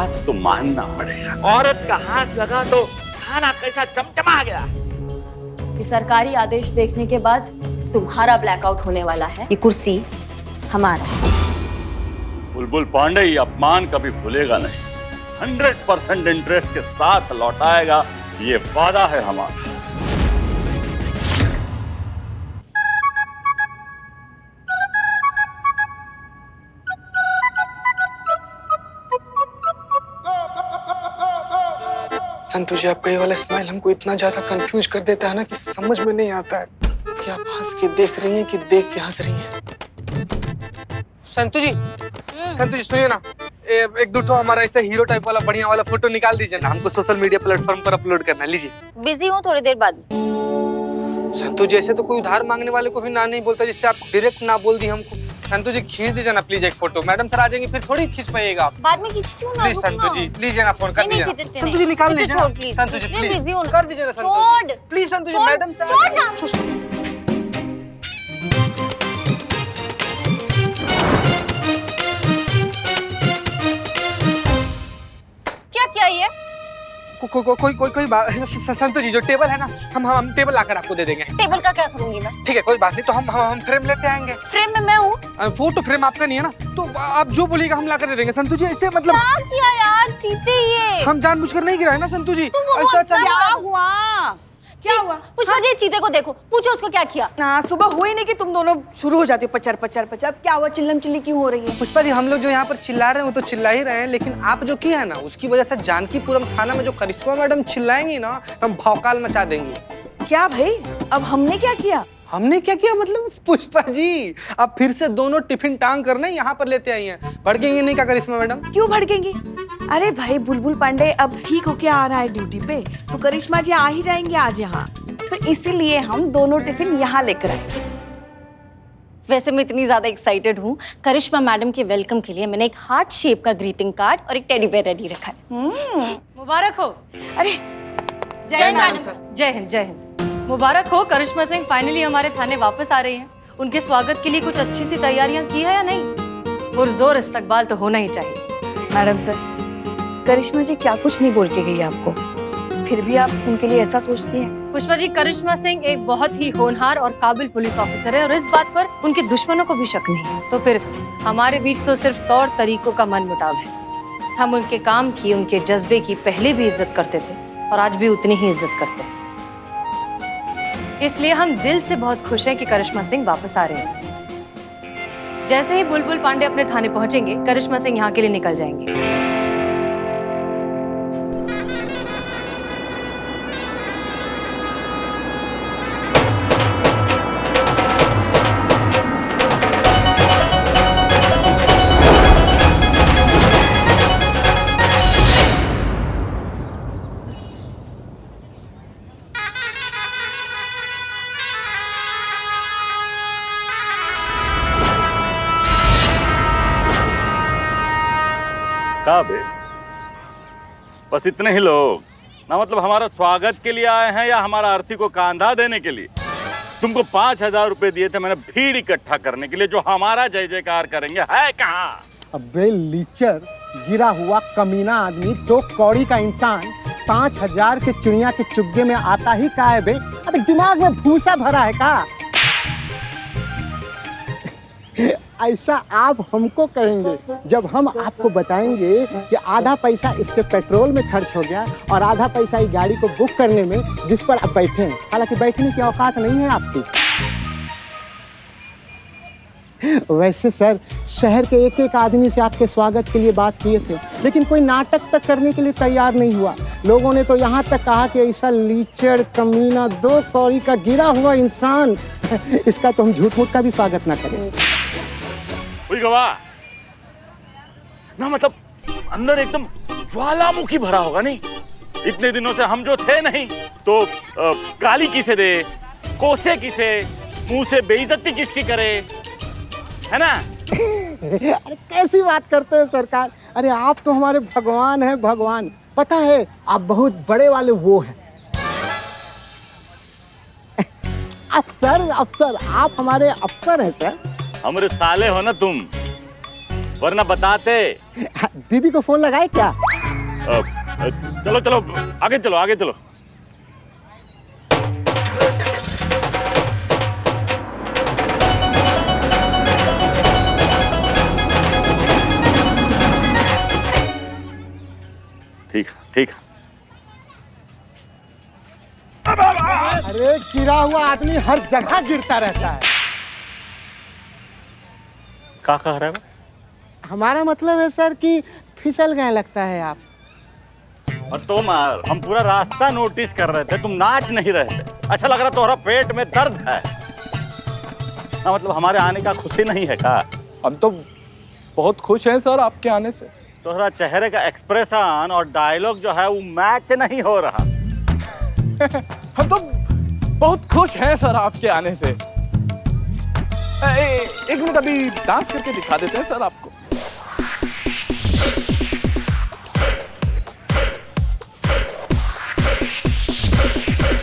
बात तो मानना पड़ेगा। औरत का हाथ लगा तो खाना कैसा चमचमा गया। ये सरकारी आदेश देखने के बाद तुम्हारा ब्लैकआउट होने वाला है। ये कुर्सी हमारा है। बुलबुल पांडे ये अपमान कभी भूलेगा नहीं। 100% इंटरेस्ट के साथ लौटाएगा, ये वादा है हमारा। संतु जी, आपका ये वाला स्माइल हमको इतना ज्यादा कंफ्यूज कर देता है ना कि समझ में नहीं आता है कि आप हंस के देख रही हैं कि देख के हंस रही हैं। संतु जी सुनिए ना, एक दो ठो हमारा ऐसा हीरो टाइप वाला बढ़िया वाला फोटो निकाल दीजिए ना, हमको सोशल मीडिया प्लेटफॉर्म पर अपलोड करना। लीजिए। बिजी हूँ, थोड़ी देर बाद। संतु जी, ऐसे तो कोई उधार मांगने वाले को भी ना नहीं बोलता, जिससे आप डायरेक्ट ना बोल दी हमको। संतु जी, खींच दीजिए ना प्लीज एक फोटो। मैडम सर आ जाएंगे, फिर थोड़ी खींच पाइएगा आप। बाद में खींचती हूँ ना। प्लीज संतु जी, लीजिए ना फोन कर दीजिए। संतु जी निकाल लीजिए ना। संतु जी प्लीज कर दीजिए ना। संतु जी please, Santu ji madam sir. क्या क्या ये? कोई बात। संतु जी, जो टेबल है ना, हम टेबल लाकर आपको दे देंगे। टेबल का क्या करूंगी मैं? ठीक है, कोई बात नहीं, तो हम फ्रेम लेते आएंगे। फ्रेम में मैं हूँ। फोटो फ्रेम आपका नहीं है ना, तो आप जो बोलिएगा हम लाकर दे देंगे। संतु जी ऐसे मतलब क्या किया यार, चीते ये। हम जानबूझकर नहीं गिराए ना संतु जी। ऐसा क्या हुआ? क्या हुआ? पुष्पा जी, चीते को देखो, पूछो उसको क्या किया। ना सुबह हुई नहीं कि तुम दोनों शुरू हो जाती हो पचर पचर पचर। अब क्या हुआ? चिल्लम चिल्ली क्यों हो रही है? पुष्पा जी, हम लोग जो यहाँ पर चिल्ला रहे हैं वो तो चिल्ला ही रहे हैं, लेकिन आप जो किया है ना, उसकी वजह से जानकीपुरम थाना में जो करिश्मा मैडम चिल्लाएंगी ना, तो हम भौकाल मचा देंगे। क्या भाई, अब हमने क्या किया? हमने क्या किया मतलब? पुष्पा जी, अब फिर से दोनों टिफिन टांग करने यहाँ पर लेते आई हैं। भड़केंगे नहीं क्या करिश्मा मैडम? क्यों भड़केंगी? अरे भाई, बुलबुल पांडे अब ठीक होके आ रहा है ड्यूटी पे, तो करिश्मा जी आ ही जाएंगे आज यहाँ, तो इसीलिए हम दोनों टिफिन यहाँ लेकर आए। वैसे मैं इतनी ज्यादा एक्साइटेड हूँ, करिश्मा मैडम के वेलकम के लिए मैंने एक हार्ट शेप का ग्रीटिंग कार्ड और एक टेडी बेयर रेडी रखा है। मुबारक हो। अरे जय हिंद मैडम सर। जय हिंद, जय हिंद। मुबारक हो, करिश्मा सिंह फाइनली हमारे थाने वापस आ रही हैं। उनके स्वागत के लिए कुछ अच्छी सी तैयारियां की है या नहीं? पुरजोर इस्तकबाल तो होना ही चाहिए। मैडम सर, करिश्मा जी क्या कुछ नहीं बोल के गई आपको, फिर भी आप उनके लिए ऐसा सोचती हैं? पुष्पा जी, करिश्मा सिंह एक बहुत ही होनहार और काबिल पुलिस ऑफिसर है और इस बात पर उनके दुश्मनों को भी शक नहीं है। तो फिर हमारे बीच तो सिर्फ तौर तरीकों का मनमुटाव है। हम उनके काम की, उनके जज्बे की पहले भी इज्जत करते थे और आज भी उतनी ही इज्जत करते हैं। इसलिए हम दिल से बहुत खुश हैं कि करिश्मा सिंह वापस आ रहे हैं। जैसे ही बुलबुल पांडे अपने थाने पहुंचेंगे, करिश्मा सिंह यहाँ के लिए निकल जाएंगे। बे? बस इतने ही लोग ना, मतलब हमारा स्वागत के लिए आए हैं या हमारा अर्थी को कांधा देने के लिए? तुमको 5000 रुपए दिए थे मैंने भीड़ इकट्ठा करने के लिए, जो हमारा जय जयकार करेंगे, है कहाँ? अबे लीचर, गिरा हुआ कमीना आदमी, 2 कौड़ी का इंसान 5000 के चिड़िया के चुग्गे में आता ही का है बे? अबे दिमाग में भूसा भरा है का? ऐसा आप हमको कहेंगे जब हम आपको बताएंगे कि आधा पैसा इसके पेट्रोल में खर्च हो गया और आधा पैसा इस गाड़ी को बुक करने में, जिस पर आप बैठे हैं। हालांकि बैठने की औकात नहीं है आपकी। वैसे सर, शहर के एक एक आदमी से आपके स्वागत के लिए बात किए थे, लेकिन कोई नाटक तक करने के लिए तैयार नहीं हुआ। लोगों ने तो यहाँ तक कहा कि ऐसा लीचड़ कमीना 2 कौड़ी का गिरा हुआ इंसान, इसका तो हम झूठ मूठ का भी स्वागत ना करें। गवाह ना, मतलब अंदर एकदम ज्वालामुखी भरा होगा नहीं? इतने दिनों से हम जो थे नहीं, तो गाली किसे दे, कोसे किसे, मुंह से बेइज्जती किसकी करे, है ना? अरे कैसी बात करते हैं सरकार? अरे आप तो हमारे भगवान हैं, भगवान। पता है, आप बहुत बड़े वाले वो हैं। अफसर, आप हमारे अफसर हैं सर। हमारे साले हो ना तुम, वरना बताते। दीदी को फोन लगाए क्या? चलो चलो आगे चलो आगे चलो। ठीक ठीक। अरे गिरा हुआ आदमी हर जगह गिरता रहता है। क्या कह रहा है वो? हमारा मतलब है सर कि फिसल गए लगता है आप। और तुम हम पूरा रास्ता नोटिस कर रहे थे, तुम नाच नहीं रहे थे। अच्छा लग रहा तुम्हारा पेट में दर्द है ना, मतलब हमारे आने का खुशी नहीं है का? हम तो बहुत खुश हैं सर आपके आने से। तुम्हारा चेहरे का एक्सप्रेशन और डायलॉग जो है वो मैच नहीं हो रहा। हम तो बहुत खुश हैं सर आपके आने से। एक मिनट अभी डांस करके दिखा देते हैं सर आपको।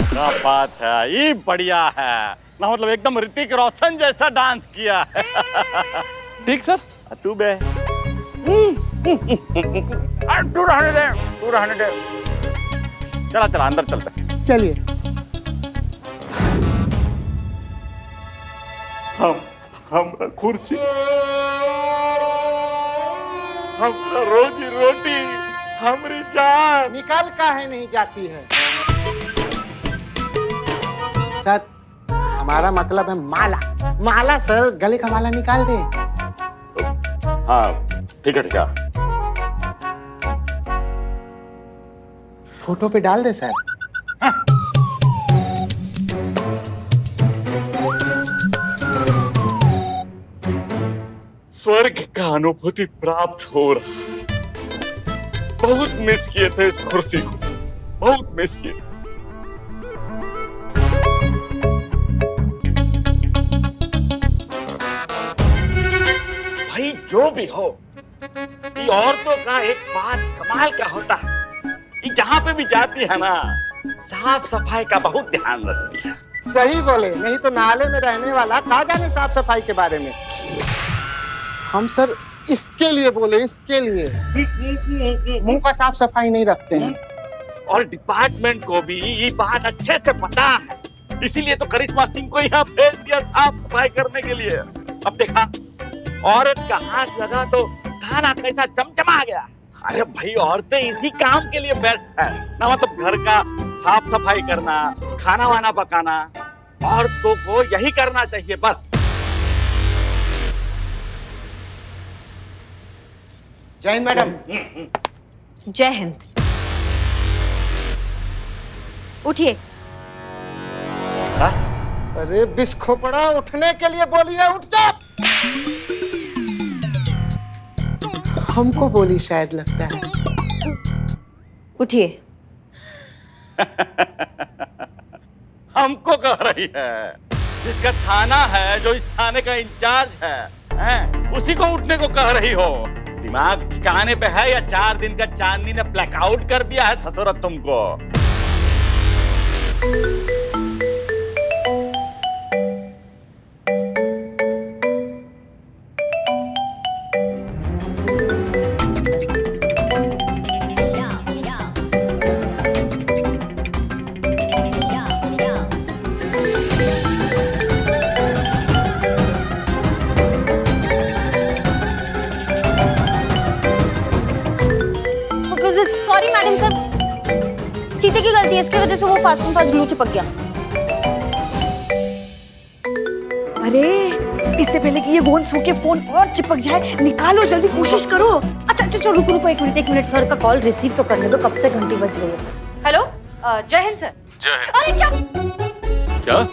क्या बात है, ये बढ़िया है ना, मतलब एकदम ऋतिक रोशन जैसा डांस किया है। ठीक सर। तू बे तू रहने दे। चला चला अंदर चलते। चलिए। हम कुर्सी, हमरा रोजी रोटी, हमारी जान निकल काहे नहीं जाती है? सर हमारा मतलब है माला। माला सर, गले का माला निकाल दे। हाँ ठीक है ठीक है। फोटो पे डाल दे सर। स्वर्ग का अनुभूति प्राप्त हो रहा। बहुत मिस किए थे इस कुर्सी को, बहुत मिस किए। भाई जो भी हो, ये औरतों का एक बात कमाल का होता है, ये जहां पे भी जाती है ना, साफ सफाई का बहुत ध्यान रखती है। सही बोले, नहीं तो नाले में रहने वाला कहाँ जाने साफ सफाई के बारे में। हम सर इसके लिए बोले, इसके लिए मुंह का साफ सफाई नहीं रखते हैं। और डिपार्टमेंट को भी ये बात अच्छे से पता है, इसीलिए तो करिश्मा सिंह को यहाँ भेज दिया साफ सफाई करने के लिए। अब देखा, औरत का हाथ लगा तो खाना कैसा चमचमा गया। अरे भाई औरतें इसी काम के लिए बेस्ट है ना, मतलब घर का साफ सफाई करना, खाना वाना पकाना, औरतों को यही करना चाहिए बस। जय हिंद मैडम। जय हिंद। उठिए। अरे बिस्खोपड़ा, उठने के लिए बोलिए, उठ जा। हमको बोली शायद, लगता है। उठिए। हमको कह रही है, जिसका थाना है, जो इस थाने का इंचार्ज है, उसी को उठने को कह रही हो। दिमाग ठिकाने पे है या 4 दिन का चांदनी ने ब्लैकआउट कर दिया है ससुरत तुमको? सॉरी मैडम सर, चीते की गलती है, इसकी वजह से वो फास्ट एंड फास्ट ग्लू चिपक गया। अरे इससे पहले कि ये फोन सूखे फोन और चिपक जाए, निकालो जल्दी, कोशिश करो। अच्छा अच्छा रुको रुको, एक मिनट सर का कॉल रिसीव तो करने दो, कब से घंटी बज रही है। हेलो, जय हिंद सर। जय हिंद। अरे क्या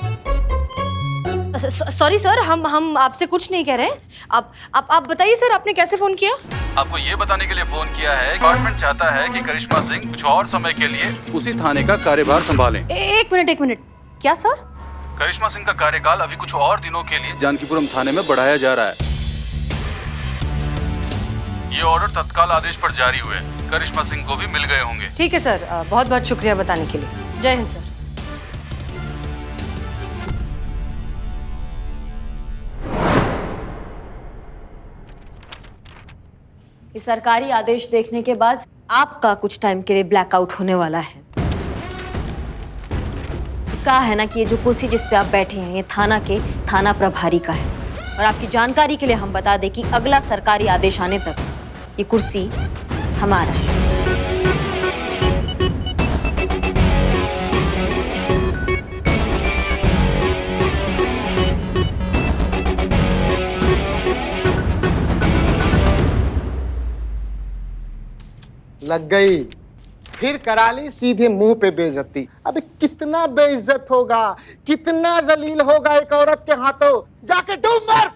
सॉरी सर, हम आपसे कुछ नहीं कह रहे हैं। आप बताइए सर, आपने कैसे फोन किया? आपको ये बताने के लिए फोन किया है, डिपार्टमेंट चाहता है कि करिश्मा सिंह कुछ और समय के लिए उसी थाने का कार्यभार संभालें। एक मिनट, क्या सर? करिश्मा सिंह का कार्यकाल अभी कुछ और दिनों के लिए जानकीपुरम थाने में बढ़ाया जा रहा है। ये ऑर्डर तत्काल आदेश पर जारी हुए, करिश्मा सिंह को भी मिल गए होंगे। ठीक है सर, बहुत बहुत शुक्रिया बताने के लिए। जय हिंद सर। इस सरकारी आदेश देखने के बाद आपका कुछ टाइम के लिए ब्लैकआउट होने वाला है। कहा है ना कि ये जो कुर्सी जिस पे आप बैठे हैं ये थाना के थाना प्रभारी का है। और आपकी जानकारी के लिए हम बता दें कि अगला सरकारी आदेश आने तक ये कुर्सी हमारा है। लग गई, फिर करा ली सीधे मुंह पे बेइज्जती। अबे कितना बेइज्जत होगा, कितना जलील होगा एक औरत के हाथों। जाके डूब मर।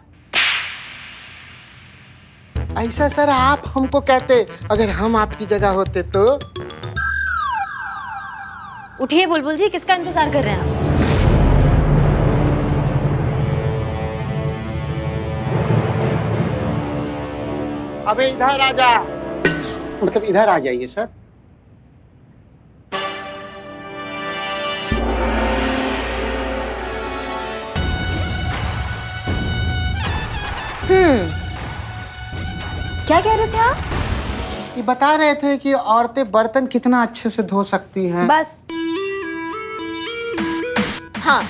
ऐसा सर आप हमको कहते, अगर हम आपकी जगह होते तो। उठिए बुलबुल जी, किसका इंतजार कर रहे हैं आप? अबे इधर आ जा, मतलब इधर आ जाइए सर। क्या कह रहे थे आप? ये बता रहे थे कि औरतें बर्तन कितना अच्छे से धो सकती हैं। बस। हाँ,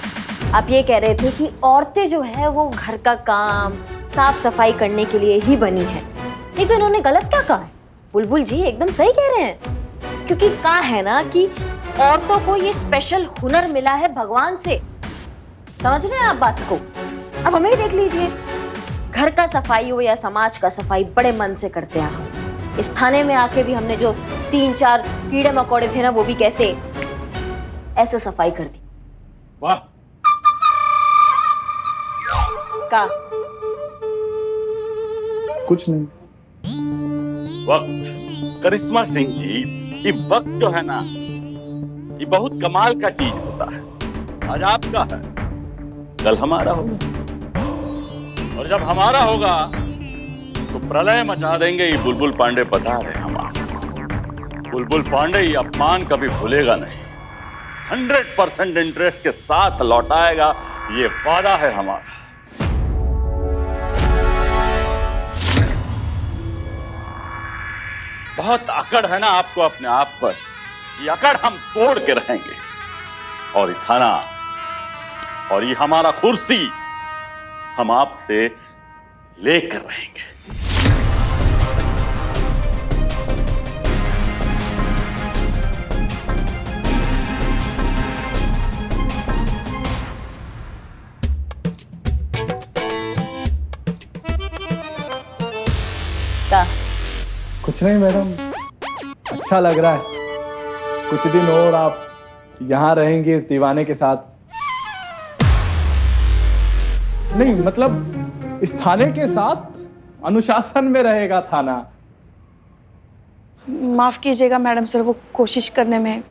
आप ये कह रहे थे कि औरतें जो है वो घर का काम साफ सफाई करने के लिए ही बनी है। नहीं तो इन्होंने गलत क्या कहा है? बुलबुल जी एकदम सही कह रहे हैं, क्योंकि कहा है ना कि औरतों को ये स्पेशल हुनर मिला है भगवान से। समझ रहे हैं आप बात को? अब हमें ही देख लीजिए, घर का सफाई हो या समाज का सफाई बड़े मन से करते हैं हम। इस थाने में आके भी हमने जो 3-4 कीड़े मकोड़े थे ना, वो भी कैसे ऐसे सफाई कर दी। वाह। का कुछ नहीं। वक्त, करिश्मा सिंह जी, ये वक्त जो है ना, ये बहुत कमाल का चीज होता है। आज आपका है, कल हमारा होगा, और जब हमारा होगा तो प्रलय मचा देंगे। ये बुलबुल पांडे बता रहे हैं हमारा। बुलबुल पांडे ये अपमान कभी भूलेगा नहीं, 100% इंटरेस्ट के साथ लौटाएगा, ये वादा है हमारा। बहुत अकड़ है ना आपको अपने आप पर, ये अकड़ हम तोड़ के रहेंगे। और ये थाना और ये हमारा कुर्सी हम आपसे लेकर रहेंगे। का कुछ नहीं मैडम, अच्छा लग रहा है। कुछ दिन और आप यहाँ रहेंगे इस दीवाने के साथ। नहीं मतलब इस थाने के साथ अनुशासन में रहेगा थाना। माफ कीजिएगा मैडम सर, वो कोशिश करने में।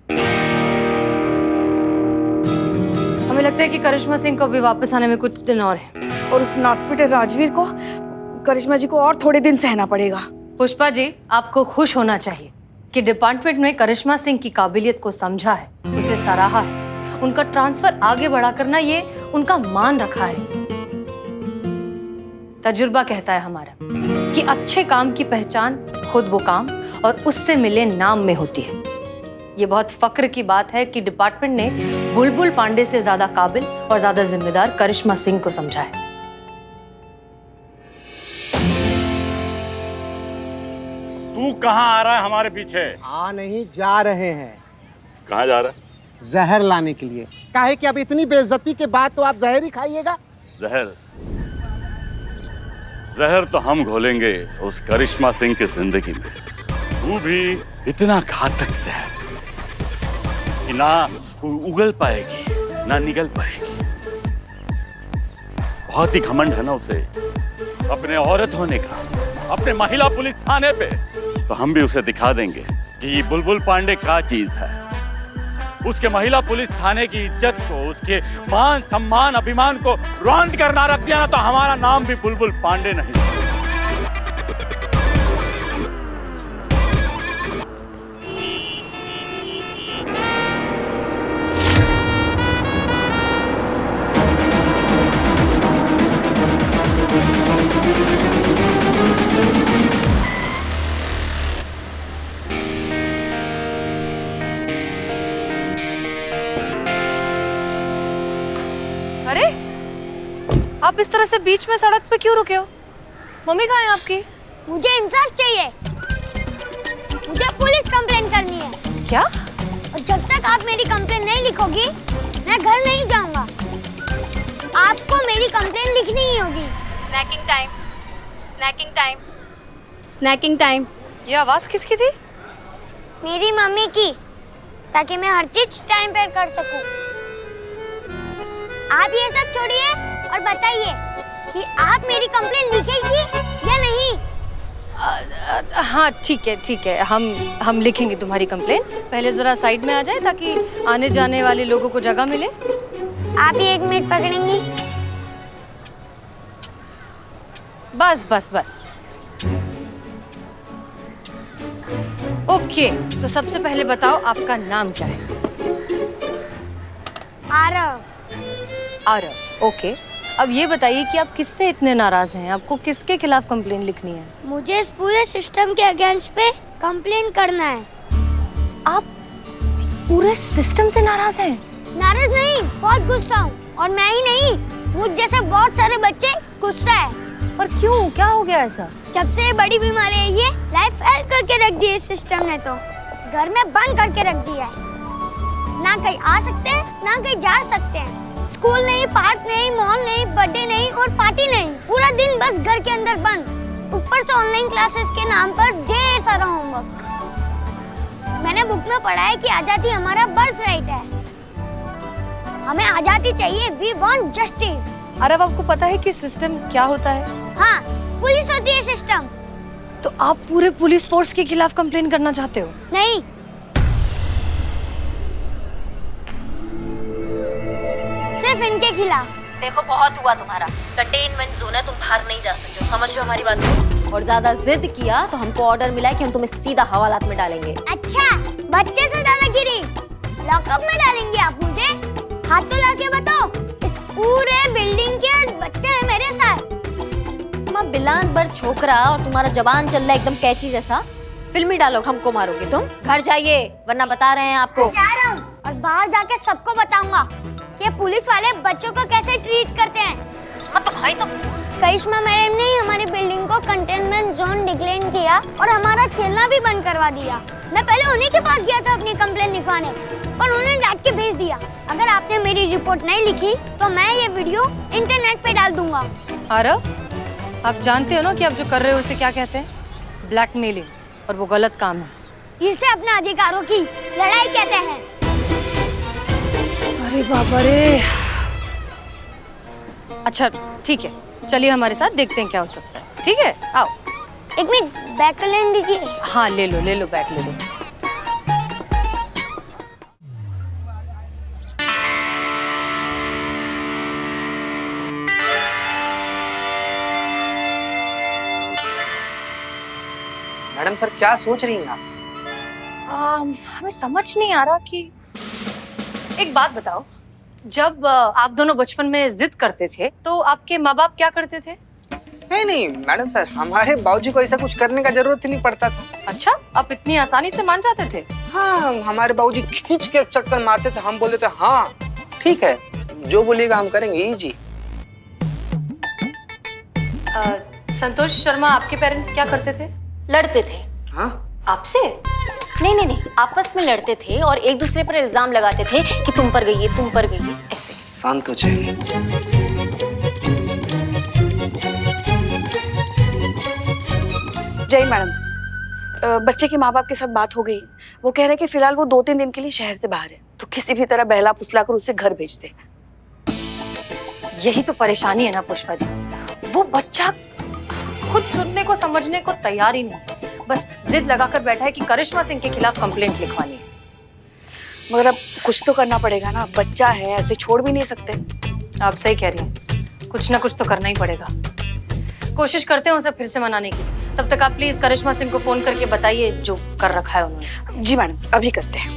हमें लगता है कि करिश्मा सिंह को भी वापस आने में कुछ दिन और है। और उस नाटपिटे राजवीर को, करिश्मा जी को और थोड़े दिन सहना पड़ेगा। पुष्पा जी, आपको खुश होना चाहिए कि डिपार्टमेंट ने करिश्मा सिंह की काबिलियत को समझा है, उसे सराहा है। उनका ट्रांसफर आगे बढ़ा करना ये उनका मान रखा है। तजुर्बा कहता है हमारा कि अच्छे काम की पहचान खुद वो काम और उससे मिले नाम में होती है। ये बहुत फक्र की बात है कि डिपार्टमेंट ने बुलबुल पांडे से ज्यादा काबिल और ज्यादा जिम्मेदार करिश्मा सिंह को समझा है। तू कहाँ आ रहा है हमारे पीछे? आ नहीं, जा रहे हैं। कहाँ जा रहा है? जहर लाने के लिए। काहे कि अब इतनी बेइज्जती के बाद तो आप जहर ही खाइएगा। जहर? जहर तो हम घोलेंगे उस करिश्मा सिंह की जिंदगी में। तू भी इतना घातक जहर कि ना उगल पाएगी ना निगल पाएगी। बहुत ही घमंड है ना उसे अपने औरत होने का, अपने महिला पुलिस थाने पे। तो हम भी उसे दिखा देंगे कि ये बुलबुल पांडे क्या चीज है। उसके महिला पुलिस थाने की इज्जत को, उसके मान सम्मान अभिमान को रौंद करना रख दिया ना, तो हमारा नाम भी बुलबुल पांडे नहीं। आप इस तरह से बीच में सड़क पे क्यों रुके हो? मम्मी कहाँ है आपकी? मुझे इंसाफ चाहिए। मुझे पुलिस कंप्लेन करनी है। क्या? और जब तक आप मेरी कंप्लेन नहीं लिखोगी मैं घर नहीं जाऊंगा। आपको मेरी कंप्लेन लिखनी ही होगी। Snacking time, snacking time, snacking time. ये आवाज किसकी थी? मेरी मम्मी की, ताकि मैं हर चीज टाइम पर कर सकूं। आप ये सब छोड़िए और बताइए कि आप मेरी कंप्लेन लिखेंगी या नहीं। हाँ ठीक है, हम लिखेंगे तुम्हारी कंप्लेन। पहले जरा साइड में आ जाए ताकि आने जाने वाले लोगों को जगह मिले। आप ही 1 मिनट पकड़ेंगी? बस। ओके, तो सबसे पहले बताओ आपका नाम क्या है? आरव। ओके, अब ये बताइए कि आप किससे इतने नाराज हैं? आपको किसके खिलाफ कंप्लेन लिखनी है? मुझे इस पूरे सिस्टम के अगेंस्ट पे कंप्लेन करना है। आप पूरे सिस्टम से नाराज हैं? नाराज नहीं, बहुत गुस्सा हूँ। और मैं ही नहीं, मुझ जैसे बहुत सारे बच्चे गुस्सा है। और क्यों? क्या हो गया ऐसा? जब से ये बड़ी बीमारी है, ये लाइफ फेल करके रख दी है इस सिस्टम ने। तो घर में बंद करके रख दिया है। ना कहीं आ सकते हैं, ना कहीं जा सकते हैं। स्कूल नहीं, पार्क नहीं, मॉल नहीं, बर्थडे नहीं और पार्टी नहीं। पूरा दिन बस घर के अंदर बंद। ऊपर से ऑनलाइन क्लासेस के नाम पर ढेर सारा होमवर्क। मैंने बुक में पढ़ा है कि आजादी हमारा बर्थ राइट है। हमें आजादी चाहिए। We want justice. अरब, आपको पता है कि सिस्टम क्या होता है? हाँ, पुलिस होती है सिस्टम। तो आप पूरे पुलिस फोर्स के खिलाफ कंप्लेन करना चाहते हो? नहीं, सिर्फ इनके खिलाफ। देखो, बहुत हुआ तुम्हारा। कंटेनमेंट जोन है, तुम बाहर नहीं जा सकते हो। समझ लो हमारी बात को। और ज्यादा जिद किया तो हमको ऑर्डर मिला है कि हम तुम्हें सीधा हवालात में डालेंगे। अच्छा, बच्चे से दादागिरी। लॉकअप में डालेंगे आप मुझे? हाथ तो लाके बताओ। इस पूरे बिल्डिंग के बच्चे हैं मेरे साथ। तुम बिलान पर छोकरा और तुम्हारा जबान चल रहा है एकदम कैची जैसा। फिल्मी डायलॉग हमको मारोगे तुम। घर जाइए, वरना बता रहे हैं आपको। जा रहा हूँ और बाहर जाके सबको बताऊंगा कि पुलिस वाले बच्चों को कैसे ट्रीट करते हैं। तो भाई, तो करिश्मा मैडम ने हमारी बिल्डिंग को कंटेनमेंट जोन डिक्लेयर किया और हमारा खेलना भी बंद करवा दिया। मैं पहले उन्हीं के पास गया था अपनी कंप्लेन लिखवाने, पर उन्होंने डांट के भेज दिया। अगर आपने मेरी रिपोर्ट नहीं लिखी तो मैं ये वीडियो इंटरनेट पे डाल दूंगा। आरव, आप जानते हो ना कि आप जो कर रहे हो उसे क्या कहते हैं? ब्लैकमेलिंग, और वो गलत काम है। इसे अपने अधिकारों की लड़ाई कहते हैं। अरे बाबा रे। अच्छा ठीक है, चलिए हमारे साथ, देखते हैं क्या हो सकता है। ठीक है, आओ। 1 मिनट, बैग का लेन दीजिए। हाँ, ले लो बैग ले लो। मैडम सर, क्या सोच रही हैं आप? हमें समझ नहीं आ रहा कि एक बात बताओ, जब आप दोनों बचपन में जिद करते थे तो आपके माँ बाप क्या करते थे? नहीं मैडम सर, हमारे बाबूजी को ऐसा कुछ करने का जरूरत ही नहीं पड़ता था। अच्छा, आप इतनी आसानी से मान जाते थे? हाँ, हमारे बाबूजी खींच के चक्कर मारते थे। हम बोलते थे हाँ ठीक है, जो बोलिएगा हम करेंगे जी। संतोष शर्मा, आपके पेरेंट्स क्या करते थे? लड़ते थे। हाँ? आपसे? नहीं, आपस में लड़ते थे और एक दूसरे पर इल्जाम लगाते थे कि तुम पर गई है, तुम पर गई है। ऐसे। शांत हो जाइए। जय मैडम, बच्चे के माँ बाप के साथ बात हो गई। वो कह रहे हैं कि फिलहाल वो 2-3 दिन के लिए शहर से बाहर है, तो किसी भी तरह बहला फुसला कर उसे घर भेज दे। यही तो परेशानी है ना पुष्पा जी, वो बच्चा खुद सुनने को समझने को तैयार ही नहीं, बस जिद लगाकर बैठा है कि करिश्मा सिंह के खिलाफ कंप्लेंट लिखवानी है। मगर अब कुछ तो करना पड़ेगा ना, बच्चा है, ऐसे छोड़ भी नहीं सकते। आप सही कह रही हैं, कुछ ना कुछ तो करना ही पड़ेगा। कोशिश करते हैं उसे फिर से मनाने की। तब तक आप प्लीज करिश्मा सिंह को फोन करके बताइए जो कर रखा है उन्होंने। जी मैडम, अभी करते हैं।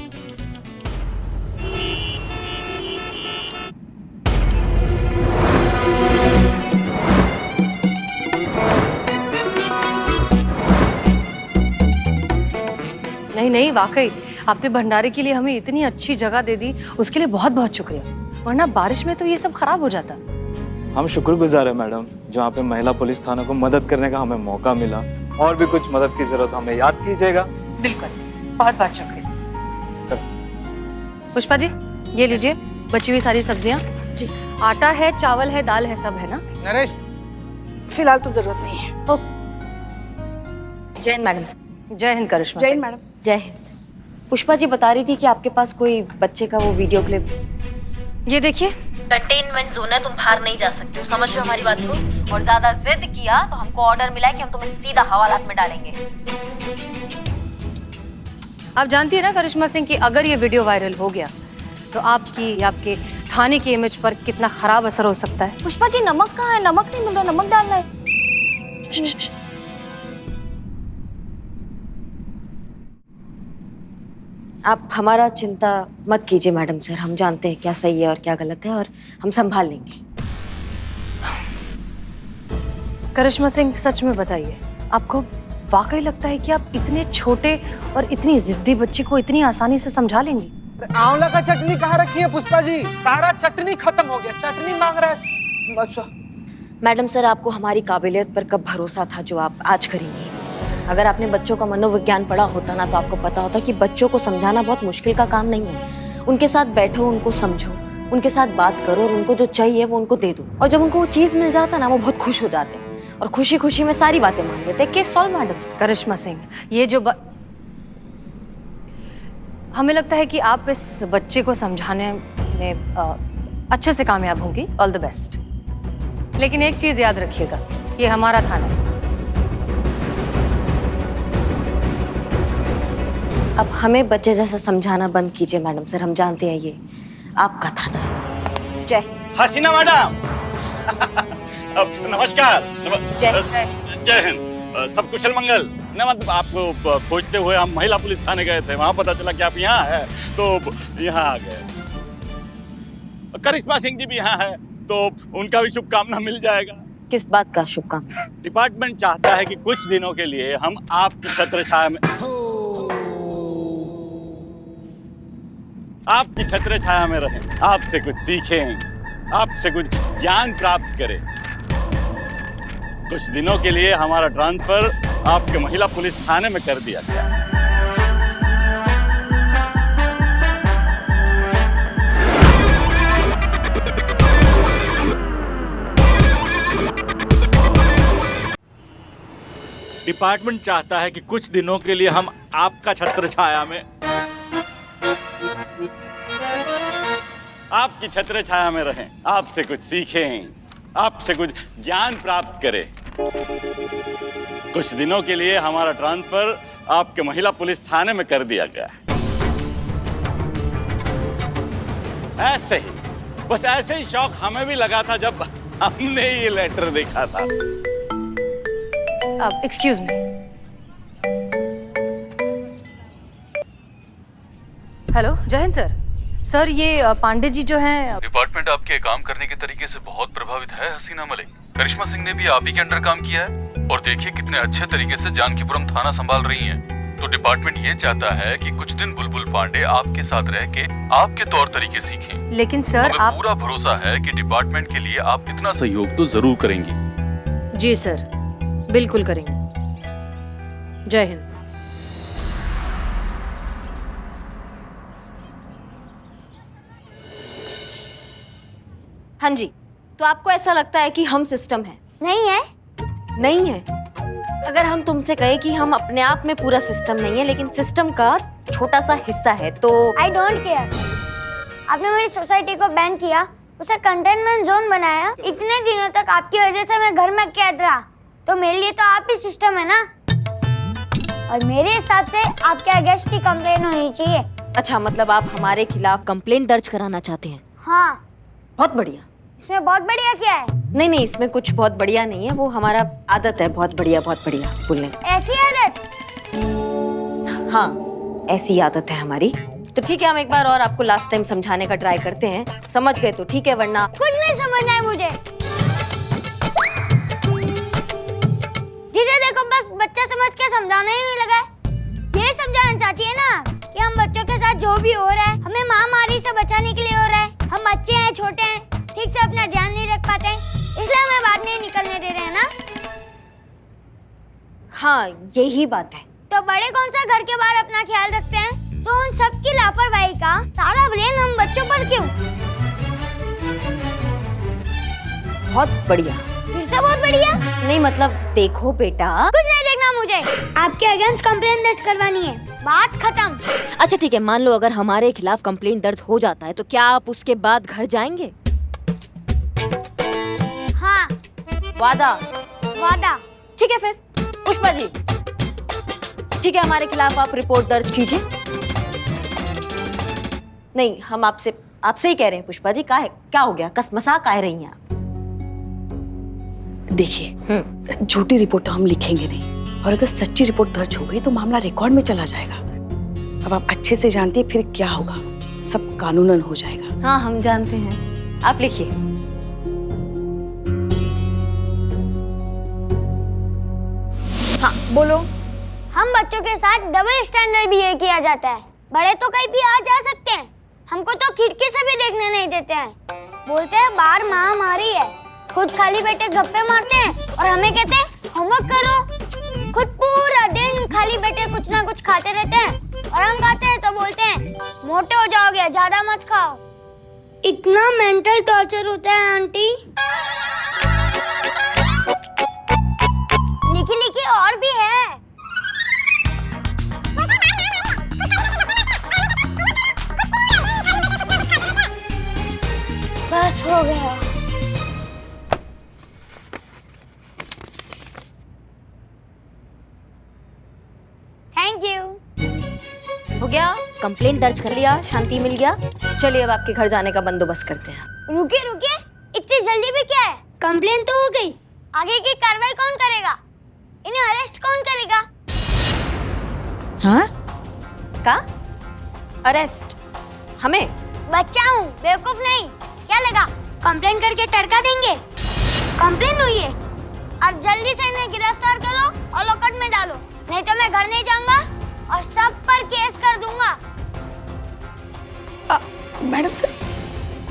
नहीं, वाकई आपने भंडारे के लिए हमें इतनी अच्छी जगह दे दी, उसके लिए बहुत बहुत शुक्रिया। वरना बारिश में तो ये सब खराब हो जाता। हम शुक्रगुजार हैं मैडम, जहाँ पे महिला पुलिस थाना को मदद करने का हमें मौका मिला। और भी कुछ मदद की जरूरत हमें याद कीजिएगा। बिल्कुल, बहुत बहुत शुक्रिया। पुष्पा जी, ये लीजिए बची हुई सारी सब्जियां। जी। आटा है, चावल है, दाल है, सब है ना? नरेश, फिलहाल तो जरूरत नहीं है। जय हिंद मैडम। जय हिंद करिश्मा। जय हिंद मैडम। जय हिंद। पुष्पा जी बता रही थी कि आपके पास कोई बच्चे का वो वीडियो क्लिप। ये देखिए, कंटेनमेंट जोन है, तुम बाहर नहीं जा सकते हो, समझ रहे हो हमारी बात को? और ज्यादा जिद किया तो हमको ऑर्डर मिला है कि हम तुम्हें सीधा हवालात में डालेंगे। आप जानती है ना करिश्मा सिंह कि अगर ये वीडियो वायरल हो गया तो आपके थाने की इमेज पर कितना खराब असर हो सकता है। पुष्पा जी नमक कहाँ है? नमक नहीं मिल रहा, नमक डालना है। आप हमारा चिंता मत कीजिए मैडम सर, हम जानते हैं क्या सही है और क्या गलत है और हम संभाल लेंगे। करिश्मा सिंह, सच में बताइए, आपको वाकई लगता है कि आप इतने छोटे और इतनी जिद्दी बच्ची को इतनी आसानी से समझा लेंगी? आंवला का चटनी कहाँ रखी है पुष्पा जी? सारा चटनी खत्म हो गया, चटनी मांग रहा है। अच्छा मैडम सर, आपको हमारी काबिलियत पर कब भरोसा था जो आप आज करेंगी? अगर आपने बच्चों का मनोविज्ञान पढ़ा होता ना तो आपको पता होता कि बच्चों को समझाना बहुत मुश्किल का काम नहीं है। उनके साथ बैठो, उनको समझो, उनके साथ बात करो और उनको जो चाहिए वो उनको दे दो। और जब उनको वो चीज़ मिल जाता ना वो बहुत खुश हो जाते हैं और खुशी खुशी में सारी बातें मान लेते हैं। Case solve madam. Karishma Singh, ये जो हमें लगता है कि आप इस बच्चे को समझाने में अच्छे से कामयाब होंगी। All the best. लेकिन एक चीज याद रखिएगा, ये हमारा थाना है। अब हमें बच्चे जैसा समझाना बंद कीजिए मैडम सर, हम जानते हैं ये आपका थाना है। जय हसीना मैडम। नमस्कार। जय हिंद। सब कुशल मंगल। न मतलब आपको खोजते हुए हम महिला पुलिस थाने गए थे, वहां पता चला कि आप यहाँ हैं तो यहाँ आ गए। करिश्मा सिंह जी भी यहाँ है तो उनका भी शुभकामना मिल जाएगा। किस बात का शुभकामना? डिपार्टमेंट चाहता है कि कुछ दिनों के लिए हम आपकी छत्र छाया में रहें, आपसे कुछ सीखें, आपसे कुछ ज्ञान प्राप्त करें। कुछ दिनों के लिए हमारा ट्रांसफर आपके महिला पुलिस थाने में कर दिया गया। डिपार्टमेंट चाहता है कि कुछ दिनों के लिए हम आपका छत्र छाया में आपकी छत्र छाया में रहें, आपसे कुछ सीखें, आपसे कुछ ज्ञान प्राप्त करें। कुछ दिनों के लिए हमारा ट्रांसफर आपके महिला पुलिस थाने में कर दिया गया। ऐसे ही, बस ऐसे ही शौक हमें भी लगा था जब हमने ये लेटर देखा था। Excuse me. हेलो, जय हिंद सर। सर, ये पांडे जी जो हैं। डिपार्टमेंट आपके काम करने के तरीके से बहुत प्रभावित है हसीना मलिक। करिश्मा सिंह ने भी आप ही के अंडर काम किया है और देखिए कितने अच्छे तरीके से जानकीपुरम थाना संभाल रही हैं। तो डिपार्टमेंट ये चाहता है कि कुछ दिन बुलबुल पांडे आपके साथ रह के आपके तौर तरीके सीखें। लेकिन सर, हमें पूरा भरोसा है कि डिपार्टमेंट के लिए आप इतना सहयोग तो जरूर करेंगी। जी सर, बिल्कुल करेंगे। जय हिंद। हाँ जी, तो आपको ऐसा लगता है कि हम सिस्टम है? नहीं है। नहीं है? अगर हम तुमसे कहे कि हम अपने आप में पूरा सिस्टम नहीं है लेकिन सिस्टम का छोटा सा हिस्सा है तो? I don't care. आपने मेरी सोसाइटी को बैन किया, उसे कंटेनमेंट जोन बनाया, इतने दिनों तक आपकी वजह से मैं घर में कैद रहा, तो मेरे लिए तो आप ही सिस्टम है ना। और मेरे हिसाब से आपके अगेंस्ट की कंप्लेन होनी चाहिए। अच्छा, मतलब आप हमारे खिलाफ कंप्लेंट दर्ज कराना चाहते हैं? हाँ। बहुत बढ़िया। इसमें बहुत बढ़िया क्या है? नहीं नहीं, इसमें कुछ बहुत बढ़िया नहीं है, वो हमारा आदत है बहुत बढ़िया बोलने। ऐसी आदत? हाँ, ऐसी आदत है हमारी। तो ठीक है, हम एक बार और आपको लास्ट टाइम समझाने का ट्राई करते हैं। समझ गए तो ठीक है, वरना कुछ नहीं समझना है मुझे। जिसे देखो बस बच्चा समझ के समझाने ही लगा है। ये समझाना चाहती है ना कि हम बच्चों के साथ जो भी हो रहा है हमें महामारी से बचाने के लिए हो रहा है। हम बच्चे हैं, छोटे हैं, ठीक से अपना ध्यान नहीं रख पाते हैं, हाँ यही बात है। तो बड़े कौन सा घर के बाहर अपना ख्याल रखते हैं? तो उन सब की लापरवाही का सारा ब्लेम हम बच्चों पर क्यों? बहुत बढ़िया। फिर से बहुत बढ़िया? नहीं मतलब देखो बेटा। कुछ नहीं देखना मुझे, आपके अगेंस्ट कंप्लेंट दर्ज करवानी है, बात खत्म। अच्छा ठीक है, मान लो अगर हमारे खिलाफ कंप्लेंट दर्ज हो जाता है तो क्या आप उसके बाद घर जाएंगे? हाँ। वादा? वादा। ठीक है फिर पुष्पा जी, ठीक है हमारे खिलाफ आप रिपोर्ट दर्ज कीजिए। नहीं हम आपसे ही कह रहे हैं पुष्पा जी, क्या हो गया, मजाक कह रही हैं आप? देखिए झूठी रिपोर्ट हम लिखेंगे नहीं, और अगर सच्ची रिपोर्ट दर्ज हो गई तो मामला रिकॉर्ड में चला जाएगा। अब आप अच्छे से जानती है फिर क्या होगा, सब कानूनन हो जाएगा। हाँ हम जानते हैं, आप लिखिए। हाँ बोलो। हम बच्चों के साथ डबल स्टैंडर्ड बिहेव किया जाता है। बड़े तो कहीं भी आ जा सकते हैं, हमको तो खिड़की से भी देखने नहीं देते हैं। बोलते हैं बाहर महामारी है, खुद खाली बैठे गप्पे मारते हैं और हमें कहते हैं होमवर्क करो। खुद पूरा दिन खाली बैठे कुछ ना कुछ खाते रहते हैं और हम खाते हैं तो बोलते हैं मोटे हो जाओगे, ज्यादा मत खाओ। इतना मेंटल टॉर्चर होता है आंटी। लिखी लिखी और भी है। बस हो गया। Thank you. हो गया, कंप्लेंट दर्ज कर लिया, शांति मिल गया। चलिए अब आपके घर जाने का बंदोबस्त करते हैं। रुकिए रुकिए, इतनी जल्दी भी क्या है? कंप्लेंट तो हो गई, आगे की कार्रवाई कौन करेगा? इन्हें अरेस्ट कौन करेगा? हाँ? का? अरेस्ट? हमें? बच्चा हूँ, बेवकूफ नहीं। क्या लगा कंप्लेंट करके टरका देंगे? कंप्लेंट हुई है और जल्दी से इन्हें गिरफ्तार करो और लॉकअप में डालो, नहीं तो मैं घर नहीं जाऊंगा और सब पर केस कर दूंगा। Madam sir.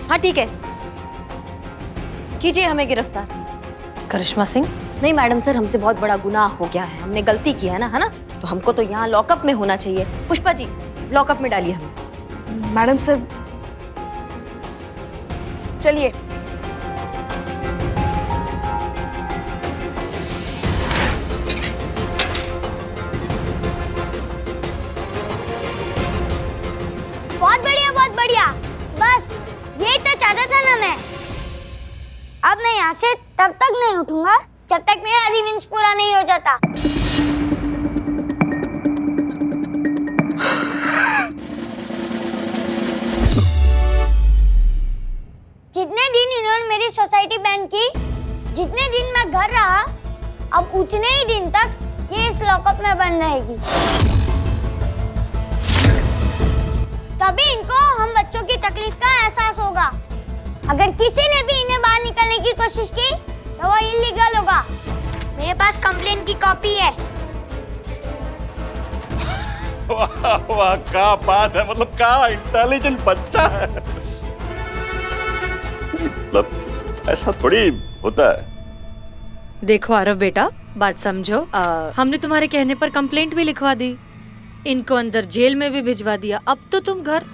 हाँ ठीक है, कीजिए हमें गिरफ्तार। करिश्मा सिंह? नहीं मैडम सर, हमसे बहुत बड़ा गुनाह हो गया है, हमने गलती की है ना, तो हमको तो यहाँ लॉकअप में होना चाहिए। पुष्पा जी लॉकअप में डालिए हमें। मैडम सर चलिए। बहुत बढ़िया बहुत बढ़िया, बस यही तो चाहता था ना मैं। अब मैं यहाँ से तब तक नहीं उठूंगा जब तक मेरा रिवेंज पूरा नहीं हो जाता। जितने दिन इन्होंने मेरी सोसाइटी बैन की, जितने दिन मैं घर रहा, अब उतने ही दिन तक ये इस लॉकअप में बंद रहेगी। तभी इनको हम बच्चों की तकलीफ का एहसास होगा। अगर किसी ने भी इन्हें बाहर निकलने की कोशिश की तो वो इलीगल होगा। मेरे पास कंप्लेंट की कॉपी है। वाह वाह, क्या बात है, मतलब क्या इंटेलिजेंट बच्चा है। मतलब ऐसा थोड़ी होता है। देखो आरव बेटा, बात समझो। हमने तुम्हारे कहने पर कंप्लेंट भी लिखवा दी, इनको अंदर जेल में भी भिजवा दिया, अब तो तुम घर।